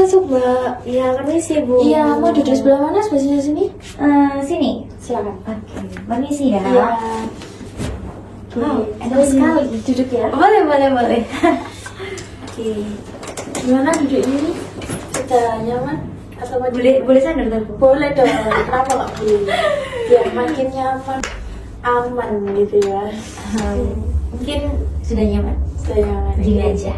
masuk Mbak. Iya, permisi Bu. Iya, mau duduk sebelah mana? Sebelah sini? Sini. Silakan. Oke, permisi ya. Iya. Wow, enak sekali. Duduk ya. Boleh. Oke. Gimana duduk ini? Sudah nyaman? Atau mau Boleh saya duduk Bu? Boleh dong. Kenapa nggak boleh? Biar makin nyaman, aman gitu ya. Mungkin sudah nyaman. Sudah nyaman. Gini aja.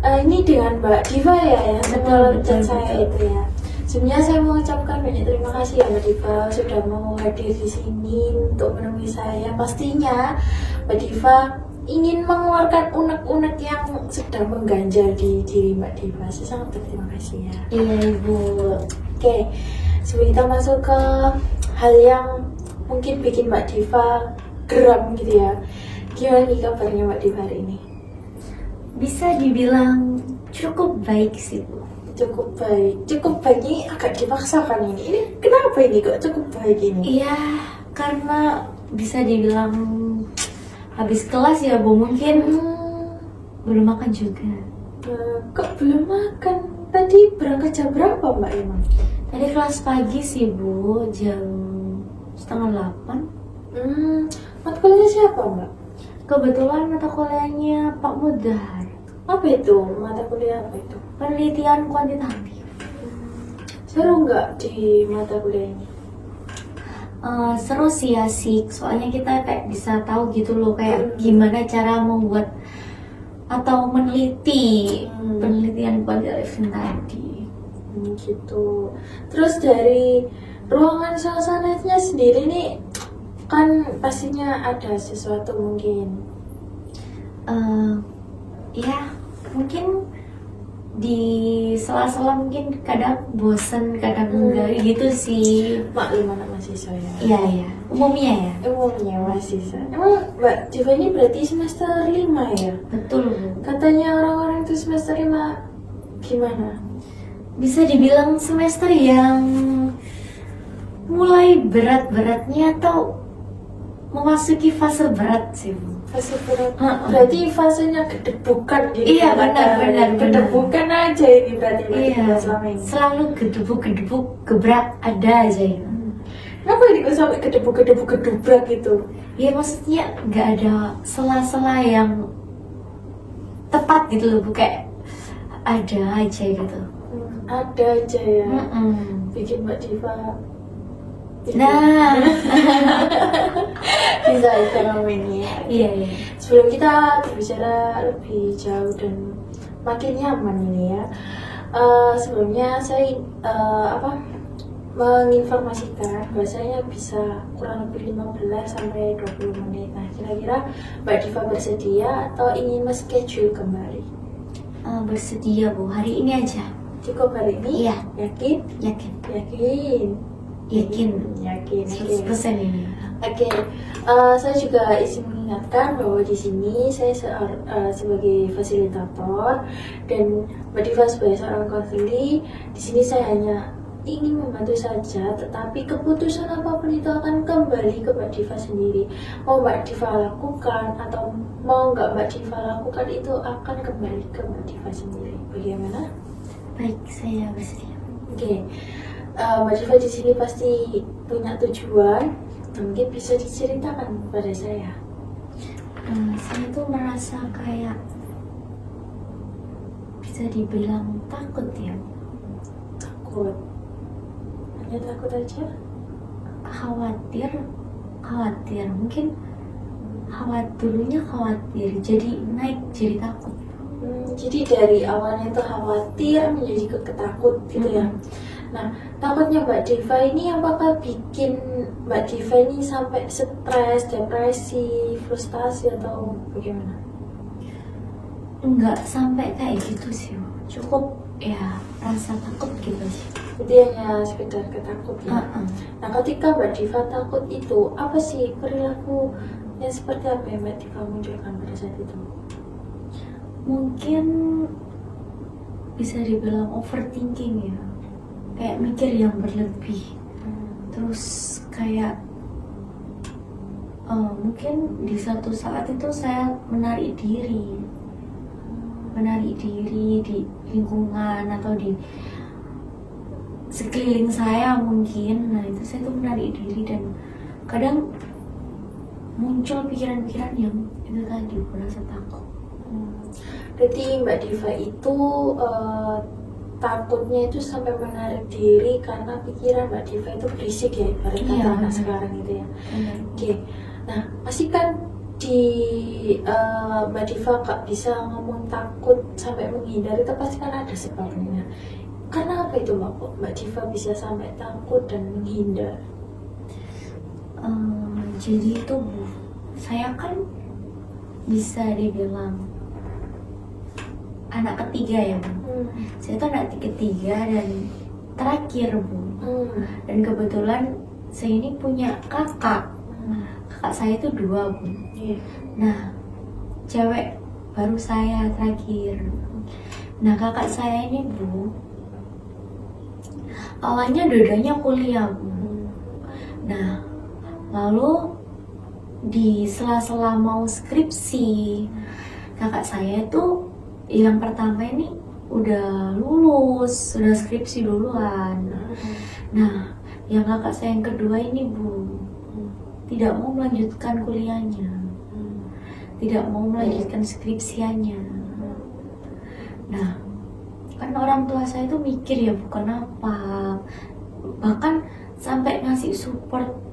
Ini dengan Mbak Diva ya, Betul, chat saya betul. itu ya. Sebenarnya saya mau ucapkan banyak terima kasih ya Mbak Diva sudah mau hadir di sini untuk menemui saya. Pastinya Mbak Diva ingin mengeluarkan unek-unek yang sedang mengganjal di diri Mbak Diva. Saya sangat berterima kasih ya. Iya Ibu. Oke, sebelum kita masuk ke hal yang mungkin bikin Mbak Diva geram gitu ya. Gimana nih kabarnya Mbak Diva hari ini? Bisa dibilang cukup baik sih Bu. Cukup baik ini agak dipaksakan ini kenapa ini kok cukup baik ini? Iya, karena bisa dibilang habis kelas ya Bu, mungkin belum makan juga. Kok belum makan? Tadi berangkat jam berapa Mbak emang? Tadi kelas pagi sih Bu, jam 7:30. Matkulnya siapa Mbak? Kebetulan mata kuliahnya Pak Mudahar, Apa itu? Mata kuliah apa itu? penelitian kuantitatif. Seru nggak di mata kuliah ini? Seru sih, asik, soalnya kita kayak bisa tahu gitu loh kayak gimana cara membuat atau meneliti penelitian kuantitatif tadi. Gitu. Terus dari ruangan suasananya sendiri nih kan pastinya ada sesuatu mungkin. Ya mungkin di sela-sela mungkin kadang bosen, kadang enggak gitu sih. Maklum anak mahasiswa ya. Iya, umumnya ya. Umumnya mahasiswa. Emang Mbak Diva ini berarti semester 5 ya? Betul Bu. Katanya orang-orang itu semester 5 gimana? Bisa dibilang semester yang mulai berat-beratnya atau memasuki fase berat sih Bu. Fase berat. Berarti fasenya gedebukan gitu. Iya, benar. Gedebukan aja ini berarti Mbak Iya, Diva selama ini. selalu gedebuk gebrak ada aja ya. Kenapa ini kok sampai gedebuk gitu? Ya maksudnya nggak ada sela-sela yang tepat gitu loh Bu, kayak ada aja gitu. Ada aja ya. Bikin Mbak Diva. Nah, Bisa ekonomi ya. iya. Sebelum kita berbicara lebih jauh dan makin nyaman ini ya, sebelumnya saya menginformasikan bahwasanya bisa kurang lebih 15 sampai 20 menit. Nah, kira-kira Mbak Diva bersedia atau ingin men-schedule kembali? Bersedia Bu, hari ini aja. Cukup hari ini? Iya. Yakin? Yakin. Yakin. 100% ini. Oke, saya juga izin mengingatkan bahwa di sini saya sebagai fasilitator dan Mbak Diva sebagai seorang konseling. Di sini saya hanya ingin membantu saja, tetapi keputusan apapun itu akan kembali ke Mbak Diva sendiri. Mau Mbak Diva lakukan atau mau nggak Mbak Diva lakukan itu akan kembali ke Mbak Diva sendiri. Bagaimana? Baik, saya bersedia. Oke. Mbak Diva di sini pasti punya tujuan, mungkin bisa diceritakan kepada saya. Saya tuh merasa kayak bisa dibilang takut ya. Takut. Hanya takut aja? Khawatir. Mungkin dulunya khawatir, jadi naik jadi takut. Jadi dari awalnya itu khawatir menjadi ketakut gitu ya. Nah, takutnya Mbak Diva ini apakah bikin Mbak Diva ini sampai stres, depresi, frustasi atau bagaimana? Enggak sampai kayak gitu sih, cukup ya rasa takut gitu sih. Jadi hanya sekedar ketakut ya. Nah, ketika Mbak Diva takut itu, apa sih perilaku yang seperti apa yang Mbak Diva munculkan pada saat itu? Mungkin bisa dibilang overthinking ya, kayak mikir yang berlebih. Terus kayak mungkin di satu saat itu saya menarik diri. menarik diri di lingkungan atau di sekeliling saya mungkin. Nah itu saya tuh menarik diri dan kadang muncul pikiran-pikiran yang itu tadi merasa takut. Berarti Mbak Diva itu takutnya itu sampai menarik diri karena pikiran Mbak Diva itu berisik ya, ibarat kata Iya, anak benar. sekarang itu ya. Benar. Oke, nah pasti kan di Mbak Diva gak bisa ngomong takut sampai menghindar, itu pasti kan ada sebabnya. Karena apa itu Mbak Diva bisa sampai takut dan menghindar? Jadi itu Bu, saya kan bisa dibilang anak ketiga ya Bu. Saya tuh anak ketiga dan terakhir Bu. Dan kebetulan saya ini punya kakak. Kakak saya itu 2 Bu. Iya. Nah, cewek baru saya terakhir. Nah, kakak saya ini Bu, awalnya dua-duanya kuliah Bu. Nah, lalu di sela-sela mau skripsi, kakak saya tuh yang pertama ini udah lulus, udah skripsi duluan. Nah, yang kakak saya yang kedua ini Bu, tidak mau melanjutkan kuliahnya, tidak mau melanjutkan skripsiannya. Nah, kan orang tua saya tuh mikir ya Bu, kenapa? Bahkan sampai ngasih support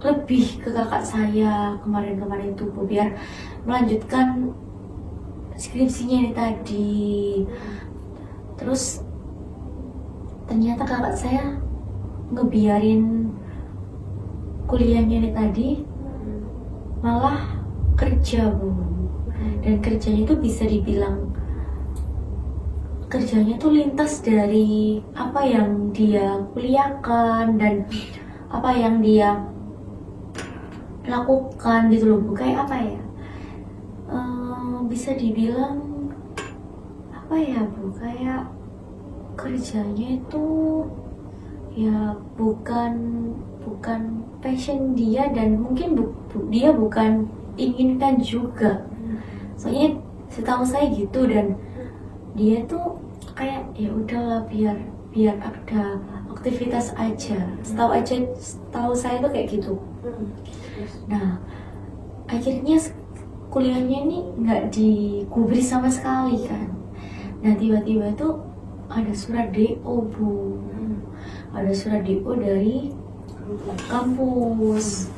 lebih ke kakak saya kemarin-kemarin tuh Bu, biar melanjutkan skripsinya ini tadi. Terus ternyata kakak saya ngebiarin kuliahnya ini tadi, malah kerja Bu. Dan kerjanya itu bisa dibilang kerjanya tuh lintas dari apa yang dia kuliahkan dan apa yang dia lakukan gitu loh Bu. Kayak apa ya, bisa dibilang apa ya Bu, kayak kerjanya itu ya bukan passion dia dan mungkin dia bukan inginkan juga. Soalnya setahu saya gitu, dan dia tuh kayak ya udahlah biar ada aktivitas aja. Setahu saya tuh kayak gitu. Nah, akhirnya kuliahnya ini nggak digubris sama sekali kan. Nah, tiba-tiba itu ada surat DO Bu. Ada surat DO dari kampus.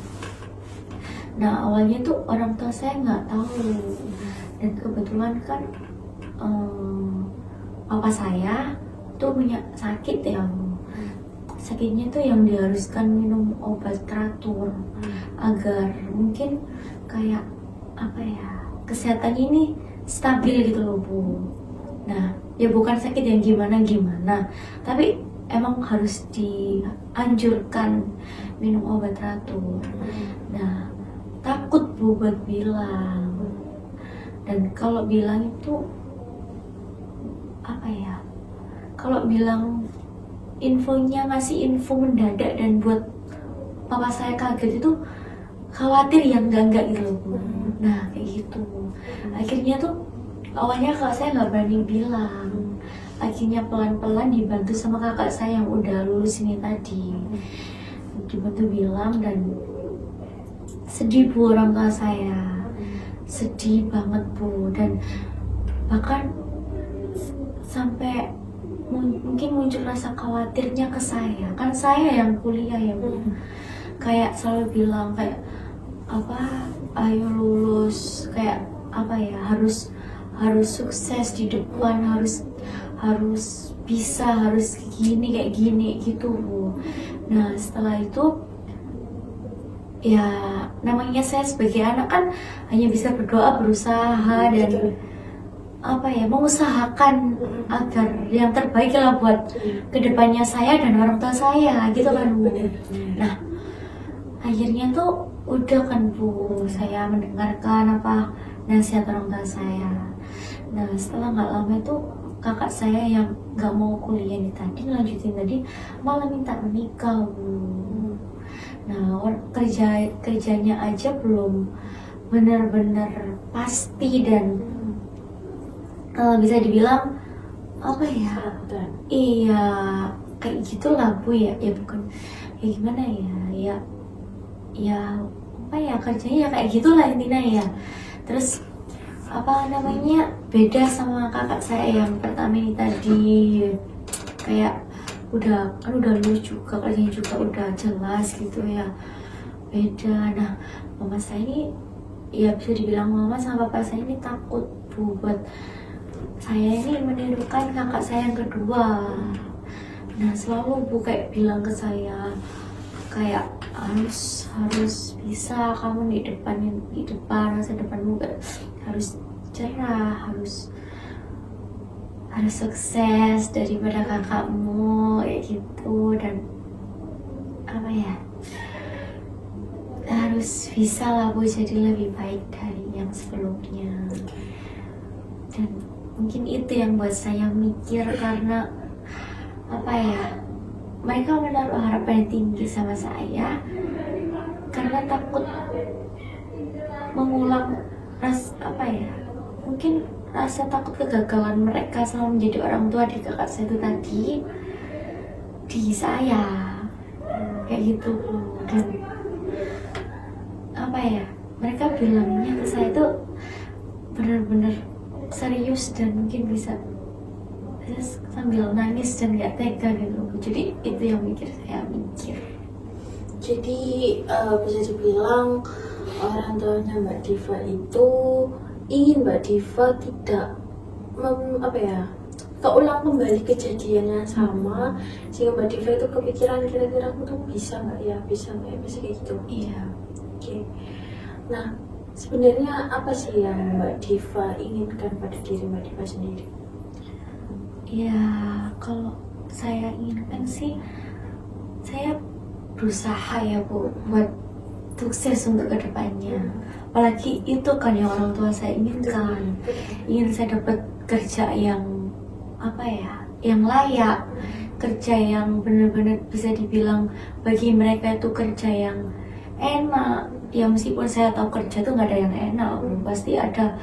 Nah, awalnya tuh orang tua saya nggak tahu. Dan kebetulan kan papa saya tuh punya sakit ya Bu. Sakitnya tuh yang diharuskan minum obat teratur agar mungkin kayak apa ya, kesehatannya ini stabil gitu loh Bu. Nah, ya bukan sakit yang gimana, tapi emang harus dianjurkan minum obat teratur. Nah, takut Bu buat bilang. Dan kalau bilang itu apa ya, kalau bilang infonya, ngasih info mendadak dan buat papa saya kaget itu khawatir yang enggak gitu loh Bu. Nah kayak gitu. Akhirnya tuh awalnya kakak saya nggak berani bilang. Akhirnya pelan-pelan dibantu sama kakak saya yang udah lulus ini tadi, dibantu bilang. Dan sedih Bu orang tua saya, sedih banget Bu. Dan bahkan sampai mungkin muncul rasa khawatirnya ke saya, kan saya yang kuliah ya Bu. Kayak selalu bilang kayak apa, ayo lulus, kayak apa ya, harus sukses di depan, harus bisa, harus kayak gini gitu Bu. Nah setelah itu ya namanya saya sebagai anak kan hanya bisa berdoa, berusaha dan apa ya, mengusahakan agar yang terbaik lah buat kedepannya saya dan orang tua saya gitu kan Bu. Nah akhirnya tuh udah kan Bu, saya mendengarkan apa nasihat orang tua saya. Nah setelah nggak lama itu kakak saya yang nggak mau kuliah nih tadi, lanjutin tadi, malah minta menikah Bu. Nah kerjanya aja belum benar-benar pasti dan bisa dibilang apa ya? Ketakutan. Iya, kayak gitulah Bu ya. Ya bukan ya gimana ya? Ya apa ya, kerjanya ya kayak gitulah intinya ya. Terus apa namanya, beda sama kakak saya yang pertama ini tadi, kayak udah lulus juga, kerjanya juga udah jelas gitu ya. Beda. Nah, mama saya ini ya bisa dibilang mama sama papa saya ini takut Bu buat saya ini menirukan kakak saya yang kedua. Nah, selalu Bu kayak bilang ke saya kayak harus bisa kamu di depan masa depanmu harus cerah, harus sukses daripada kakakmu kayak gitu. Dan apa ya, harus bisa lah Bu jadi lebih baik dari yang sebelumnya. Dan mungkin itu yang buat saya mikir, karena apa ya, mereka menaruh harapan yang tinggi sama saya karena takut mengulang mungkin rasa takut kegagalan mereka selama menjadi orang tua di kakak saya itu tadi di saya kayak gitu Bu. Dan apa ya, mereka bilangnya ke saya itu benar-benar serius dan mungkin bisa sambil nangis dan gak tega gitu. Jadi itu yang saya mikir. Jadi bisa dibilang orang tuanya Mbak Diva itu ingin Mbak Diva tidak keulang kembali kejadian yang sama, sehingga Mbak Diva itu kepikiran kira-kira aku tuh bisa nggak ya kayak gitu. Iya. Oke. Nah, sebenarnya apa sih yang Mbak Diva inginkan pada diri Mbak Diva sendiri? Ya, kalau saya inginkan sih, saya berusaha ya Bu buat sukses untuk kedepannya. Apalagi itu kan yang orang tua saya inginkan. Ingin saya dapat kerja yang yang layak, kerja yang benar-benar bisa dibilang bagi mereka itu kerja yang enak. Ya meskipun saya tahu kerja tuh nggak ada yang enak, pasti ada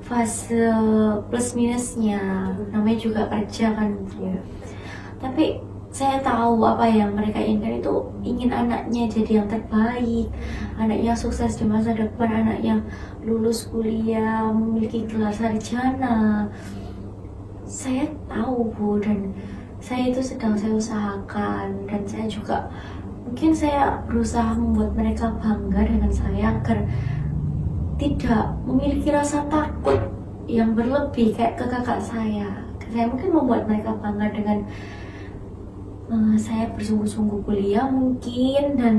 fase plus minusnya, namanya juga kerja kan ya. Tapi saya tahu apa yang mereka inginkan itu, ingin anaknya jadi yang terbaik, anaknya sukses di masa depan, anaknya lulus kuliah, memiliki gelar sarjana. Saya tahu Bu, dan saya itu sedang saya usahakan, dan saya juga mungkin saya berusaha membuat mereka bangga dengan saya agar tidak memiliki rasa takut yang berlebih kayak ke kakak saya. Saya mungkin membuat mereka bangga dengan saya bersungguh-sungguh kuliah mungkin, dan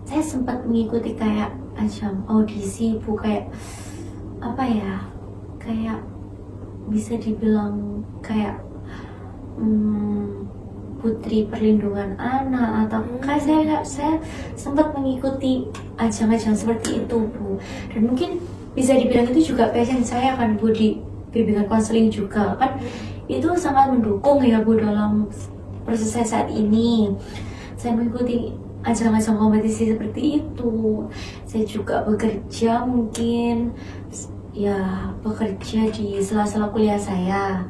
saya sempat mengikuti kayak ajang audisi Bu, kayak kayak bisa dibilang kayak Putri Perlindungan Anak atau kayak saya sempat mengikuti ajang-ajang seperti itu Bu. Dan mungkin bisa dibilang itu juga passion saya kan Bu, di bimbingan konseling juga kan itu sangat mendukung ya Bu dalam proses saya saat ini. Saya mengikuti ajang-ajang kompetisi seperti itu. Saya juga bekerja mungkin bekerja di sela-sela kuliah saya.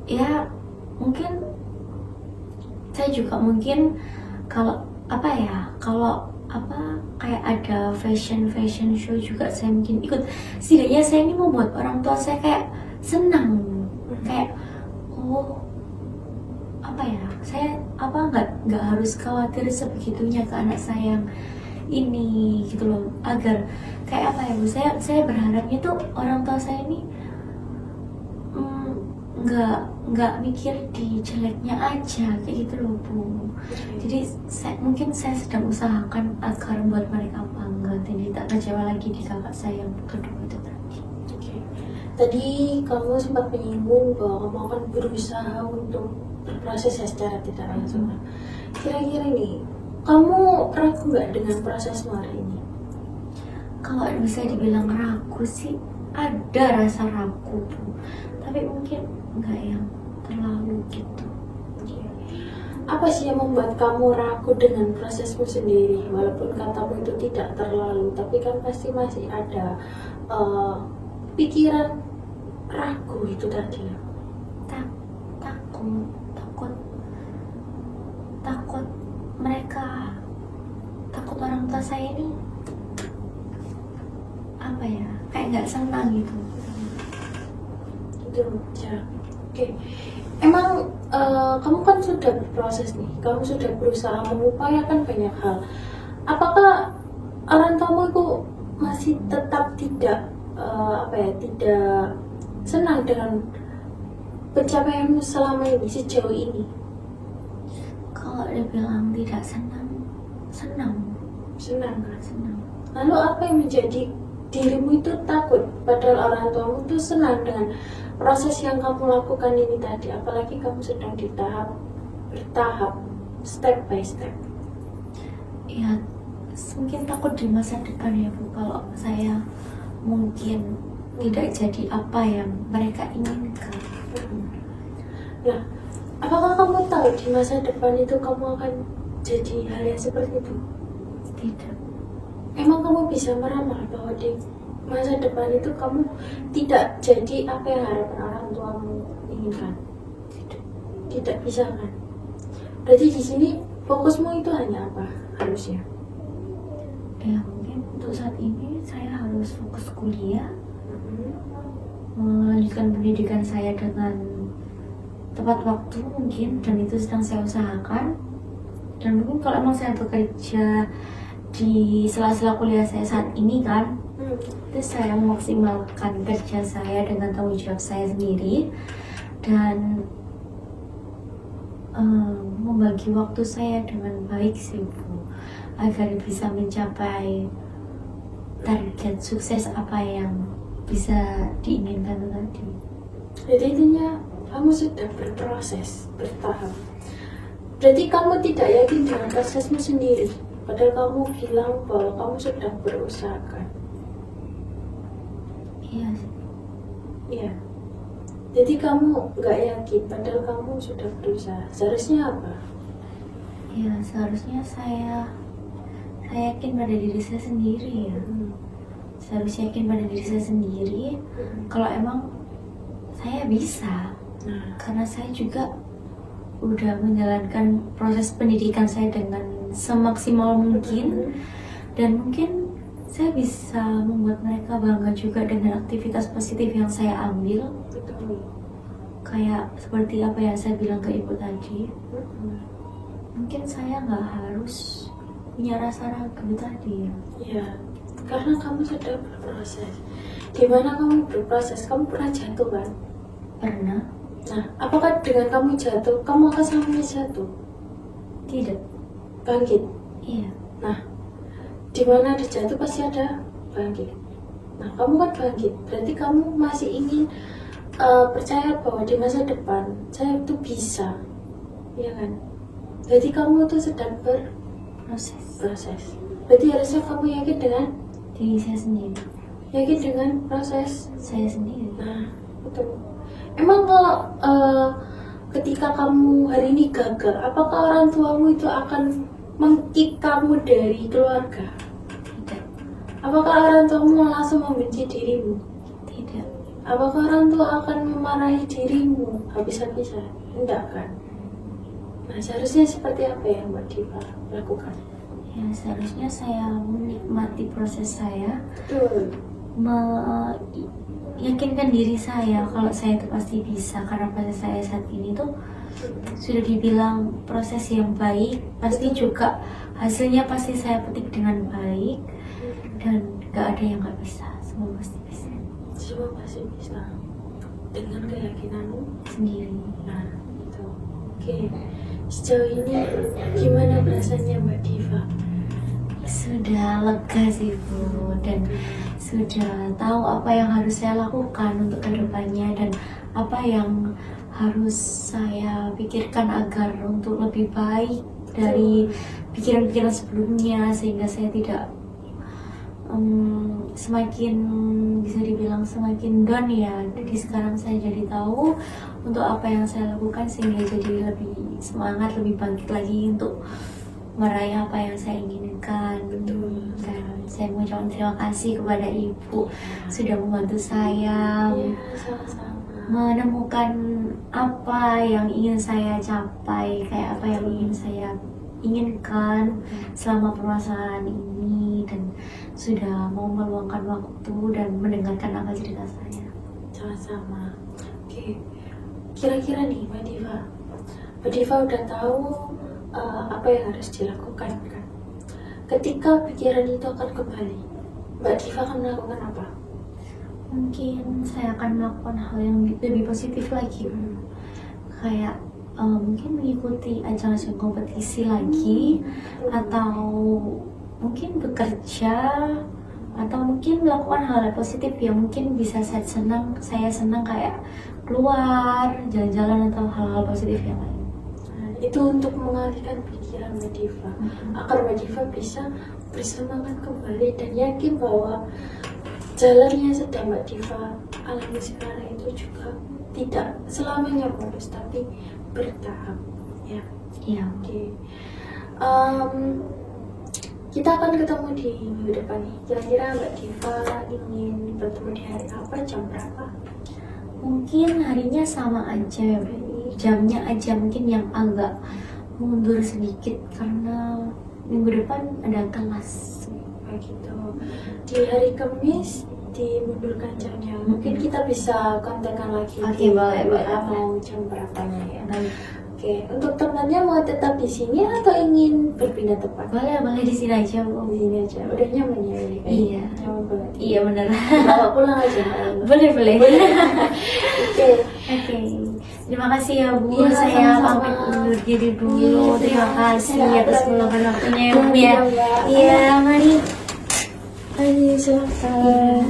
Ya mungkin saya juga mungkin kalau kayak ada fashion show juga saya mungkin ikut. Setidaknya saya ini membuat orang tua saya kayak senang, kayak saya nggak harus khawatir sebegitunya ke anak saya yang ini gitu loh, agar kayak Bu, saya berharapnya tuh orang tua saya ini nggak mikir di jeleknya aja kayak gitu loh Bu. Jadi mungkin saya sedang usahakan agar buat mereka bangga dan tidak kecewa lagi di kakak saya yang kedua itu tadi. Oke. Tadi kamu sempat menyinggung bahwa kamu akan berusaha untuk berproses secara tidak langsung. Kira-kira nih, kamu ragu nggak dengan prosesmu hari ini? Kalau bisa dibilang ragu sih, ada rasa ragu Bu, tapi mungkin nggak yang terlalu gitu. Apa sih yang membuat kamu ragu dengan prosesmu sendiri? Walaupun katamu itu tidak terlalu, tapi kan pasti masih ada pikiran ragu itu tadi? Takut mereka, takut orang tua saya ini apa ya, kayak nggak senang gitu. Itu ya. Oke. Emang kamu kan sudah berproses nih, kamu sudah berusaha mengupayakan banyak hal. Apakah orang tuamu itu masih tetap tidak tidak senang dengan pencapaianmu selama ini, sejauh ini? Kalau dia bilang tidak senang Senang kan? senang. Lalu apa yang menjadi dirimu itu takut, padahal orang tuamu itu senang dengan proses yang kamu lakukan ini tadi, apalagi kamu sedang bertahap, step by step. Ya mungkin takut di masa depan ya Bu, kalau saya mungkin tidak jadi apa yang mereka inginkan. Nah, apakah kamu tahu di masa depan itu kamu akan jadi hal yang seperti itu? Tidak. Emang kamu bisa meramal bahwa di masa depan itu kamu tidak jadi apa yang harapan orang tuamu inginkan? Tidak bisa kan? Berarti di sini fokusmu itu hanya apa harusnya? Ya mungkin untuk saat ini saya harus fokus kuliah, melanjutkan pendidikan saya dengan tepat waktu mungkin, dan itu sedang saya usahakan. Dan mungkin kalau emang saya bekerja di sela-sela kuliah saya saat ini kan, terus saya memaksimalkan kerja saya dengan tanggung jawab saya sendiri, dan membagi waktu saya dengan baik sih Bu, agar bisa mencapai target sukses apa yang bisa diinginkan tadi. Jadi intinya kamu sudah berproses, bertahap. Berarti kamu tidak yakin dengan prosesmu sendiri, padahal kamu bilang bahwa kamu sudah berusaha kan? Iya sih. Iya. Jadi kamu nggak yakin, padahal kamu sudah berusaha. Seharusnya apa? Ya seharusnya saya yakin pada diri saya sendiri ya. Seharusnya yakin pada diri saya sendiri kalau emang saya bisa. Karena saya juga udah menjalankan proses pendidikan saya dengan semaksimal mungkin, dan mungkin saya bisa membuat mereka bangga juga dengan aktivitas positif yang saya ambil. Betul. Kayak seperti apa yang saya bilang ke ibu tadi, mungkin saya nggak harus punya rasa ragu tadi ya. Iya, karena kamu sudah berproses. Di mana kamu berproses, kamu pernah jatuh kan? Pernah. Nah, apakah dengan kamu jatuh, kamu akan sampai jatuh? Tidak. Bangkit. Iya. Nah, di mana ada jatuh pasti ada bangkit. Nah, kamu kan bangkit, berarti kamu masih ingin percaya bahwa di masa depan saya itu bisa, ya kan? Jadi kamu tuh sedang berproses. Berarti harusnya kamu yakin dengan Diri saya sendiri. yakin dengan proses. Saya sendiri. Nah, betul. Emang kalau ketika kamu hari ini gagal, apakah orang tuamu itu akan meng-kick kamu dari keluarga? Tidak. Apakah orang tuamu langsung membenci dirimu? Tidak. Apakah orang tua akan memarahi dirimu habis-habisan? Enggak kan? Nah, seharusnya seperti apa yang Mbak Diva lakukan? Ya seharusnya saya menikmati proses saya, Betul. meyakinkan diri saya kalau saya itu pasti bisa, karena proses saya saat ini tuh sudah dibilang proses yang baik, pasti juga hasilnya pasti saya petik dengan baik, dan gak ada yang gak bisa, semua pasti bisa. Semua pasti bisa dengan keyakinanmu Sendiri. Nah, itu. Oke. Sejauh ini gimana perasaannya Mbak Diva? Sudah lega sih Bu, dan sudah tahu apa yang harus saya lakukan untuk kedepannya, dan apa yang harus saya pikirkan agar untuk lebih baik dari pikiran-pikiran sebelumnya, sehingga saya tidak semakin, bisa dibilang semakin down ya. Jadi sekarang saya jadi tahu untuk apa yang saya lakukan, sehingga jadi lebih semangat, lebih bangkit lagi untuk meraih apa yang saya inginkan. Betul. Dan saya mengucapkan terima kasih kepada Ibu sudah membantu saya Iya, sama-sama. menemukan apa yang ingin saya capai, kayak apa yang ingin saya inginkan selama permasalahan ini, dan sudah mau meluangkan waktu dan mendengarkan apa cerita saya. Sama-sama. Oke, kira-kira nih Mbak Diva udah tahu apa yang harus dilakukan kan? Ketika pikiran itu akan kembali, Mbak Diva akan melakukan apa? Mungkin saya akan melakukan hal yang lebih positif lagi, kayak mungkin mengikuti ajang-ajang kompetisi lagi, atau mungkin bekerja, atau mungkin melakukan hal yang positif yang mungkin bisa saya senang kayak keluar, jalan-jalan, atau hal-hal positif yang lain. Nah, itu untuk mengalihkan pikiran Mbak Diva, agar Mbak Diva bisa bersemangat kembali dan yakin bahwa jalan yang sedang Mbak Diva alami sekarang itu juga tidak selamanya mulus, tapi bertahap, ya. Iya. Oke. Kita akan ketemu di minggu depan nih. Kira-kira Mbak Diva ingin bertemu di hari apa, jam berapa? Mungkin harinya sama aja ya, Bu. Jamnya aja mungkin yang agak mundur sedikit karena minggu depan ada kelas. Begitu. Di hari Kamis dimundurkan jamnya. Mungkin kita bisa kontakkan lagi. Oke, boleh. Mau jam berapanya ya. Baik. Oke, untuk temannya mau tetap di sini atau ingin berpindah tempat? Boleh di sini aja, Bu. Di sini aja. Udah nyaman ya ini kan? Iya. Nyaman banget. Iya, bener. Bawa pulang aja. Boleh. Oke. Oke. Terima kasih ya, Bu. Iya, saya sama-sama. pamit undur diri dulu. Iya, Terima kasih iya, atas iya. meluangkan waktunya ya, Bu Iya, ya. Mbak. Iya, mari. Ayo, silakan.